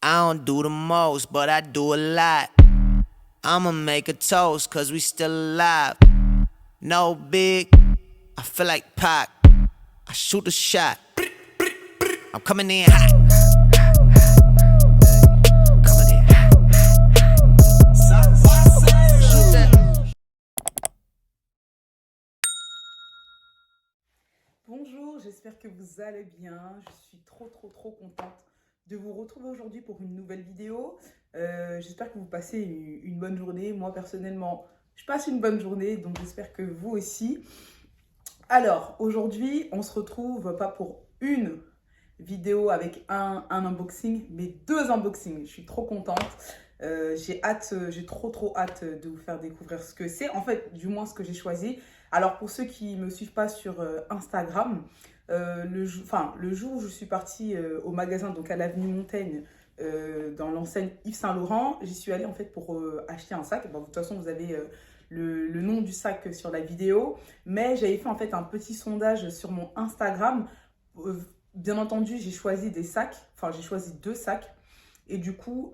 I don't do the most, but I do a lot. I'ma make a toast, cause we still alive. No big, I feel like Pac. I shoot a shot. I'm coming in hot. Coming in hot. Shoot that. Bonjour, j'espère que vous allez bien. Je suis trop contente de vous retrouver aujourd'hui pour une nouvelle vidéo. J'espère que vous passez une bonne journée. Moi personnellement, je passe une bonne journée, donc j'espère que vous aussi. Alors, aujourd'hui, on se retrouve pas pour une vidéo avec un unboxing, mais deux unboxings. Je suis trop contente. J'ai trop hâte de vous faire découvrir ce que c'est. En fait, du moins ce que j'ai choisi. Alors, pour ceux qui ne me suivent pas sur Instagram, le jour où je suis partie au magasin, donc à l'avenue Montaigne, dans l'enseigne Yves Saint Laurent, j'y suis allée en fait pour acheter un sac. Bon, de toute façon, vous avez le nom du sac sur la vidéo. Mais j'avais fait en fait un petit sondage sur mon Instagram. Bien entendu, j'ai choisi des sacs. Enfin, j'ai choisi deux sacs. Et du coup,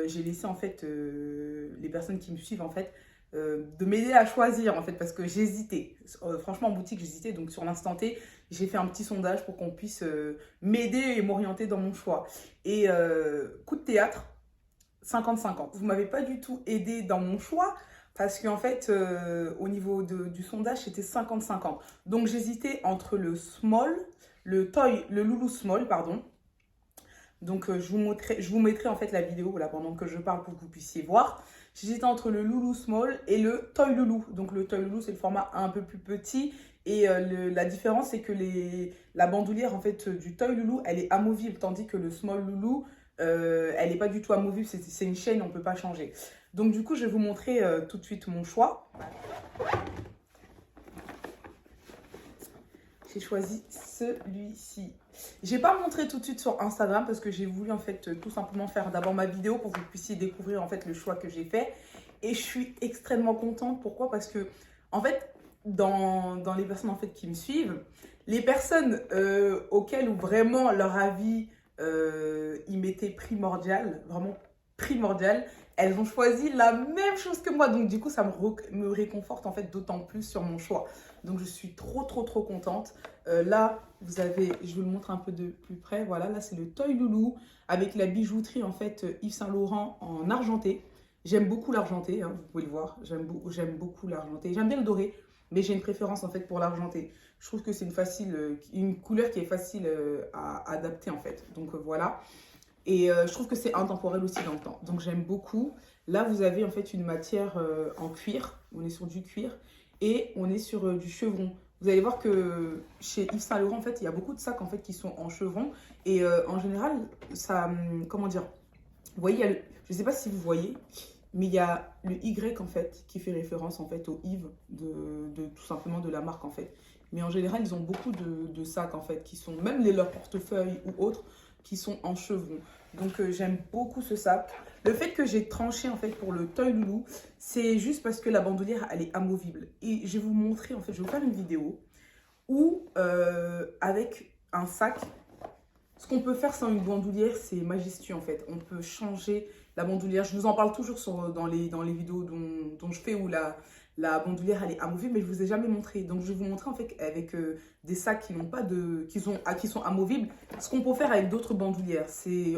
j'ai laissé en fait les personnes qui me suivent en fait de m'aider à choisir en fait parce que j'hésitais. Franchement, en boutique, j'hésitais. Donc sur l'instant T, j'ai fait un petit sondage pour qu'on puisse m'aider et m'orienter dans mon choix. Et coup de théâtre, 50-50. Vous m'avez pas du tout aidé dans mon choix parce qu'en fait, au niveau du sondage, c'était 50-50. Donc j'hésitais entre le small, le loulou small, pardon. Donc je vous mettrai en fait la vidéo là pendant que je parle pour que vous puissiez voir. J'hésitais entre le loulou small et le toy loulou. Donc le toy loulou, c'est le format un peu plus petit. Et la différence, c'est que la bandoulière en fait du toy loulou, elle est amovible, tandis que le small loulou, elle n'est pas du tout amovible, c'est une chaîne, on ne peut pas changer. Donc du coup, je vais vous montrer tout de suite mon choix. J'ai choisi celui-ci. J'ai pas montré tout de suite sur Instagram parce que j'ai voulu en fait tout simplement faire d'abord ma vidéo pour que vous puissiez découvrir en fait le choix que j'ai fait. Et je suis extrêmement contente. Pourquoi? Parce que en fait, dans les personnes en fait qui me suivent, les personnes auxquelles où vraiment leur avis il m'était primordial, vraiment primordial, elles ont choisi la même chose que moi. Donc du coup, ça me réconforte en fait d'autant plus sur mon choix. Donc je suis trop contente. Là, vous avez, je vous le montre un peu de plus près. Voilà, là c'est le toy loulou avec la bijouterie en fait Yves Saint Laurent en argenté. J'aime beaucoup l'argenté, hein, vous pouvez le voir. J'aime beaucoup l'argenté. J'aime bien le doré, mais j'ai une préférence en fait pour l'argenté. Je trouve que c'est une couleur qui est facile à adapter en fait. Donc voilà. Et je trouve que c'est intemporel aussi dans le temps. Donc j'aime beaucoup. Là, vous avez en fait une matière en cuir. On est sur du cuir. Et on est sur du chevron. Vous allez voir que chez Yves Saint Laurent, en fait, il y a beaucoup de sacs en fait, qui sont en chevron. Et en général, ça, comment dire, vous voyez, je ne sais pas si vous voyez, mais il y a le Y en fait qui fait référence en fait au Yves tout simplement de la marque en fait. Mais en général, ils ont beaucoup de sacs en fait qui sont, même leurs portefeuilles ou autres, qui sont en chevron. Donc j'aime beaucoup ce sac. Le fait que j'ai tranché en fait pour le toy loulou, c'est juste parce que la bandoulière elle est amovible. Et je vais vous montrer en fait, je vais vous faire une vidéo où avec un sac, ce qu'on peut faire sans une bandoulière, c'est majestueux en fait. On peut changer la bandoulière. Je vous en parle toujours dans les vidéos dont je fais où la bandoulière elle est amovible, mais je ne vous ai jamais montré. Donc je vais vous montrer en fait avec des sacs qui n'ont pas qui sont amovibles, ce qu'on peut faire avec d'autres bandoulières.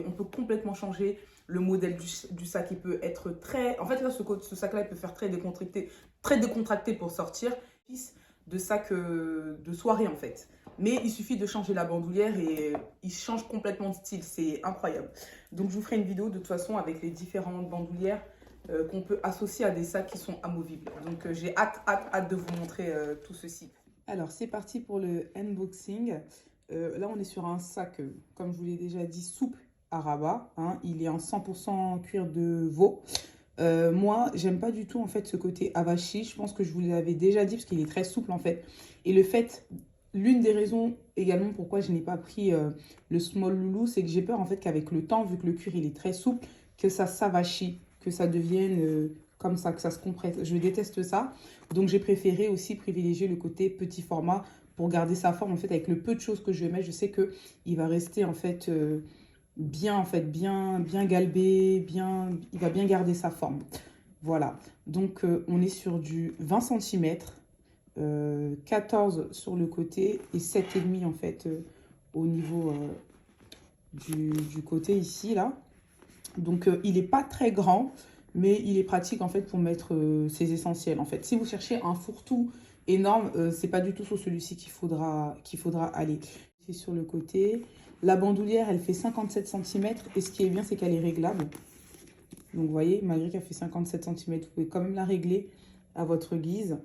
On peut complètement changer le modèle du sac. Il peut être très... En fait là, ce sac-là, il peut faire très décontracté pour sortir. De sac de soirée en fait. Mais il suffit de changer la bandoulière et il change complètement de style. C'est incroyable. Donc je vous ferai une vidéo de toute façon avec les différentes bandoulières qu'on peut associer à des sacs qui sont amovibles. Donc j'ai hâte de vous montrer tout ceci. Alors c'est parti pour le unboxing. Là on est sur un sac, comme je vous l'ai déjà dit, souple à rabat. Hein. Il est en 100% cuir de veau. Moi, j'aime pas du tout en fait ce côté avachi. Je pense que je vous l'avais déjà dit parce qu'il est très souple en fait. Et l'une des raisons également pourquoi je n'ai pas pris le small loulou, c'est que j'ai peur en fait qu'avec le temps, vu que le cuir il est très souple, que ça s'avachit, que ça devienne comme ça, que ça se compresse. Je déteste ça. Donc j'ai préféré aussi privilégier le côté petit format pour garder sa forme en fait avec le peu de choses que je vais mettre. Je sais que il va rester en fait bien en fait, bien galbé, il va bien garder sa forme. Voilà, donc on est sur du 20 cm, 14 sur le côté et 7,5 en fait au niveau du côté ici là. Donc il n'est pas très grand, mais il est pratique en fait pour mettre ses essentiels en fait. Si vous cherchez un fourre-tout énorme, c'est pas du tout sur celui-ci qu'il faudra aller. C'est sur le côté. La bandoulière, elle fait 57 cm et ce qui est bien, c'est qu'elle est réglable. Donc vous voyez, malgré qu'elle fait 57 cm, vous pouvez quand même la régler à votre guise.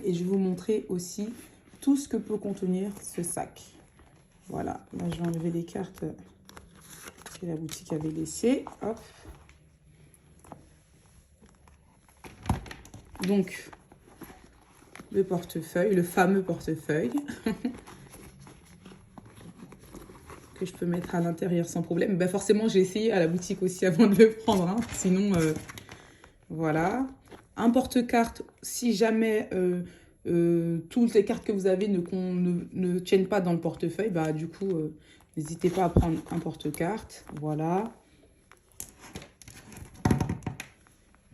Et je vais vous montrer aussi tout ce que peut contenir ce sac. Voilà, là je vais enlever les cartes que la boutique avait laissées. Hop. Donc, le portefeuille, le fameux portefeuille, que je peux mettre à l'intérieur sans problème. Ben forcément, j'ai essayé à la boutique aussi avant de le prendre, hein. Sinon, voilà. Un porte-carte, si jamais toutes les cartes que vous avez ne tiennent pas dans le portefeuille, bah, du coup, n'hésitez pas à prendre un porte-carte. Voilà.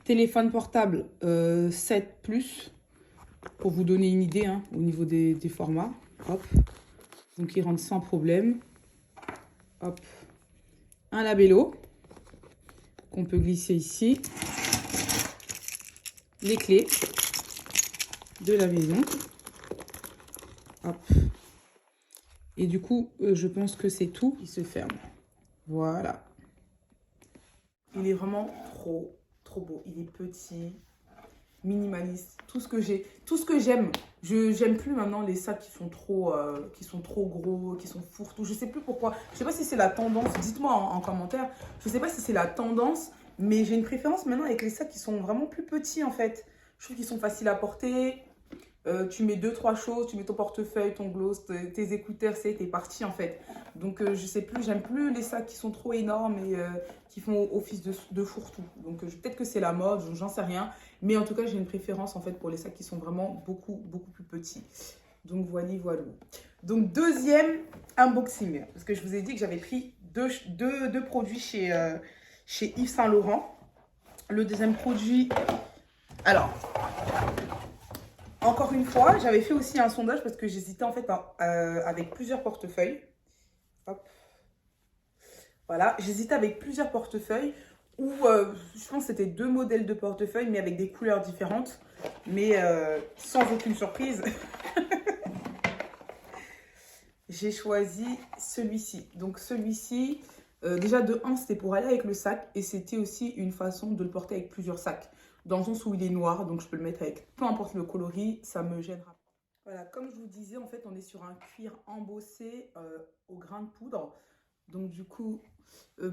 Téléphone portable 7+, pour vous donner une idée hein, au niveau des formats. Hop. Donc, il rentre sans problème. Hop. Un labello qu'on peut glisser ici. Les clés de la maison. Hop. Et du coup, je pense que c'est tout qui se ferme. Voilà. Il est vraiment trop beau. Il est petit, minimaliste. Tout ce que j'aime. J'aime plus maintenant les sacs qui sont trop gros, qui sont fourre-tout. Je sais plus pourquoi. Je sais pas si c'est la tendance. Dites-moi en commentaire. Je sais pas si c'est la tendance, mais j'ai une préférence maintenant avec les sacs qui sont vraiment plus petits en fait. Je trouve qu'ils sont faciles à porter. Tu mets 2-3 choses, tu mets ton portefeuille, ton gloss, tes écouteurs, t'es parti en fait. Donc je sais plus, j'aime plus les sacs qui sont trop énormes et qui font office de fourre-tout. Donc peut-être que c'est la mode, j'en sais rien. Mais en tout cas, j'ai une préférence en fait pour les sacs qui sont vraiment beaucoup plus petits. Donc voilà. Donc deuxième unboxing. Parce que je vous ai dit que j'avais pris deux produits chez Yves Saint Laurent. Le deuxième produit... Alors... Encore une fois, j'avais fait aussi un sondage parce que j'hésitais en fait avec plusieurs portefeuilles. Hop. Voilà, j'hésitais avec plusieurs portefeuilles où je pense que c'était 2 modèles de portefeuille mais avec des couleurs différentes. Mais sans aucune surprise, j'ai choisi celui-ci. Donc celui-ci, déjà de 1, c'était pour aller avec le sac et c'était aussi une façon de le porter avec plusieurs sacs. Dans le sens où il est noir, donc je peux le mettre avec peu importe le coloris, ça me gênera pas. Voilà, comme je vous disais, en fait, on est sur un cuir embossé au grain de poudre. Donc du coup,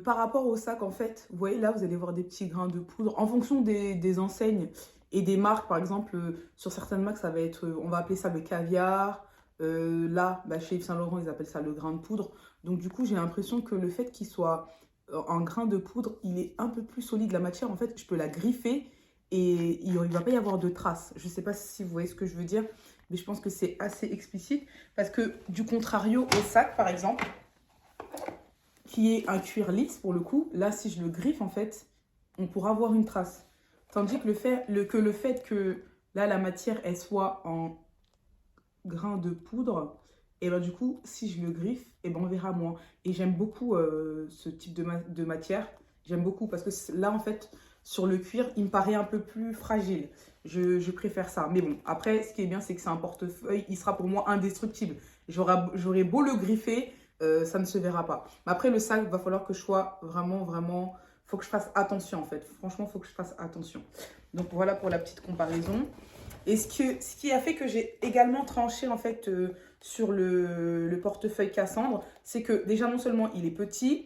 par rapport au sac, en fait, vous voyez là, vous allez voir des petits grains de poudre. En fonction des enseignes et des marques, par exemple, sur certaines marques, ça va être, on va appeler ça le caviar. Là, bah, chez Yves Saint Laurent, ils appellent ça le grain de poudre. Donc du coup, j'ai l'impression que le fait qu'il soit en grain de poudre, il est un peu plus solide. La matière, en fait, je peux la griffer. Et il ne va pas y avoir de traces. Je ne sais pas si vous voyez ce que je veux dire, mais je pense que c'est assez explicite. Parce que du contrario au sac, par exemple, qui est un cuir lisse pour le coup, là, si je le griffe, en fait, on pourra voir une trace. Tandis que le fait que là, la matière, elle soit en grain de poudre, et ben du coup, si je le griffe, et ben on verra moins. Et j'aime beaucoup ce type de matière. J'aime beaucoup parce que là, en fait... Sur le cuir, il me paraît un peu plus fragile. Je préfère ça. Mais bon, après, ce qui est bien, c'est que c'est un portefeuille. Il sera pour moi indestructible. J'aurai beau le griffer, ça ne se verra pas. Mais après, le sac, il va falloir que je sois vraiment... Il faut que je fasse attention, en fait. Franchement, il faut que je fasse attention. Donc, voilà pour la petite comparaison. Et ce qui a fait que j'ai également tranché, en fait, sur le portefeuille Cassandre, c'est que déjà, non seulement il est petit,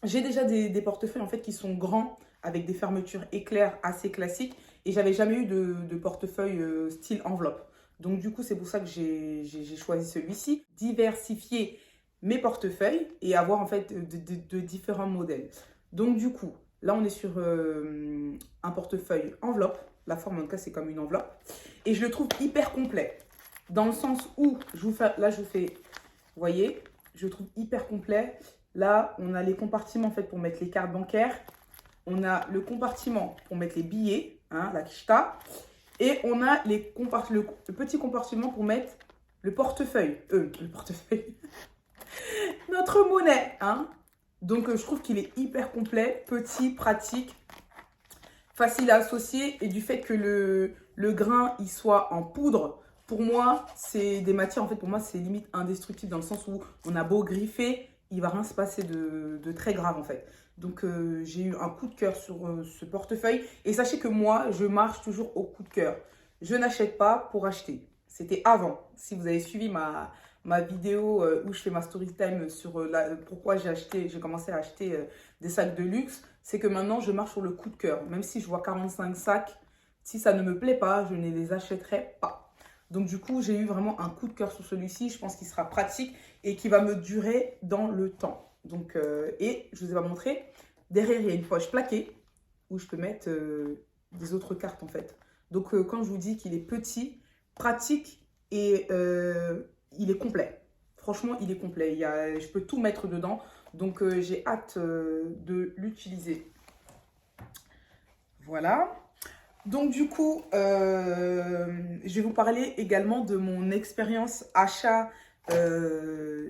j'ai déjà des portefeuilles, en fait, qui sont grands, avec des fermetures éclairs assez classiques. Et j'avais jamais eu de portefeuille style enveloppe. Donc du coup, c'est pour ça que j'ai choisi celui-ci. Diversifier mes portefeuilles et avoir en fait de différents modèles. Donc du coup, là on est sur un portefeuille enveloppe. La forme en tout cas, c'est comme une enveloppe. Et je le trouve hyper complet. Dans le sens où, là je vous fais, vous voyez, je le trouve hyper complet. Là, on a les compartiments en fait pour mettre les cartes bancaires. On a le compartiment pour mettre les billets, hein, la quicheta. Et on a le petit compartiment pour mettre le portefeuille. Le portefeuille. Notre monnaie, hein. Donc, je trouve qu'il est hyper complet, petit, pratique, facile à associer. Et du fait que le grain, il soit en poudre, pour moi, c'est des matières, en fait, pour moi, c'est limite indestructible dans le sens où on a beau griffer, il va rien se passer de très grave, en fait. Donc, j'ai eu un coup de cœur sur ce portefeuille. Et sachez que moi, je marche toujours au coup de cœur. Je n'achète pas pour acheter. C'était avant. Si vous avez suivi ma vidéo où je fais ma story time sur pourquoi j'ai commencé à acheter des sacs de luxe, c'est que maintenant, je marche sur le coup de cœur. Même si je vois 45 sacs, si ça ne me plaît pas, je ne les achèterai pas. Donc, du coup, j'ai eu vraiment un coup de cœur sur celui-ci. Je pense qu'il sera pratique et qui va me durer dans le temps. Donc, et je vous ai pas montré, derrière, il y a une poche plaquée où je peux mettre des autres cartes, en fait. Donc, quand je vous dis qu'il est petit, pratique et il est complet. Franchement, il est complet. Je peux tout mettre dedans. Donc, j'ai hâte de l'utiliser. Voilà. Donc, du coup, je vais vous parler également de mon expérience achat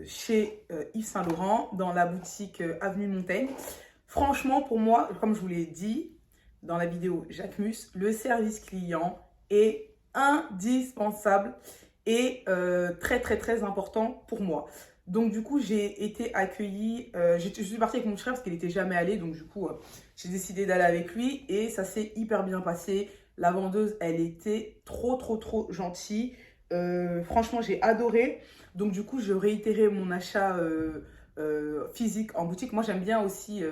chez Yves Saint Laurent dans la boutique Avenue Montaigne. Franchement, pour moi, comme je vous l'ai dit dans la vidéo Jacquemus, le service client est indispensable et très très très important pour moi. Donc du coup, j'ai été accueillie, je suis partie avec mon frère parce qu'il n'était jamais allé, donc du coup, j'ai décidé d'aller avec lui et ça s'est hyper bien passé. La vendeuse, elle était trop trop trop gentille. Franchement, j'ai adoré. Donc du coup, je réitérais mon achat physique en boutique. Moi, j'aime bien aussi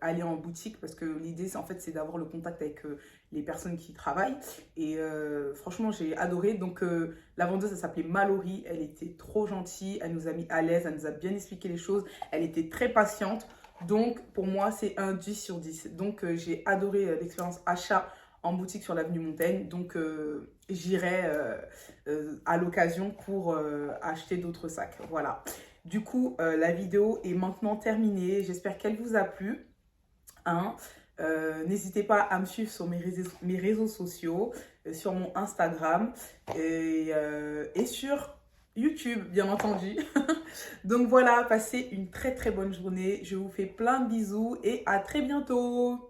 aller en boutique parce que l'idée, en fait, c'est d'avoir le contact avec les personnes qui travaillent. Et franchement, j'ai adoré. Donc, la vendeuse, elle s'appelait Mallory. Elle était trop gentille. Elle nous a mis à l'aise. Elle nous a bien expliqué les choses. Elle était très patiente. Donc, pour moi, c'est un 10 sur 10. Donc, j'ai adoré l'expérience achat en boutique sur l'avenue Montaigne. Donc, j'irai à l'occasion pour acheter d'autres sacs. Voilà. Du coup, la vidéo est maintenant terminée. J'espère qu'elle vous a plu. Hein. N'hésitez pas à me suivre sur mes réseaux sociaux, sur mon Instagram et sur YouTube, bien entendu. Donc voilà, passez une très très bonne journée. Je vous fais plein de bisous et à très bientôt.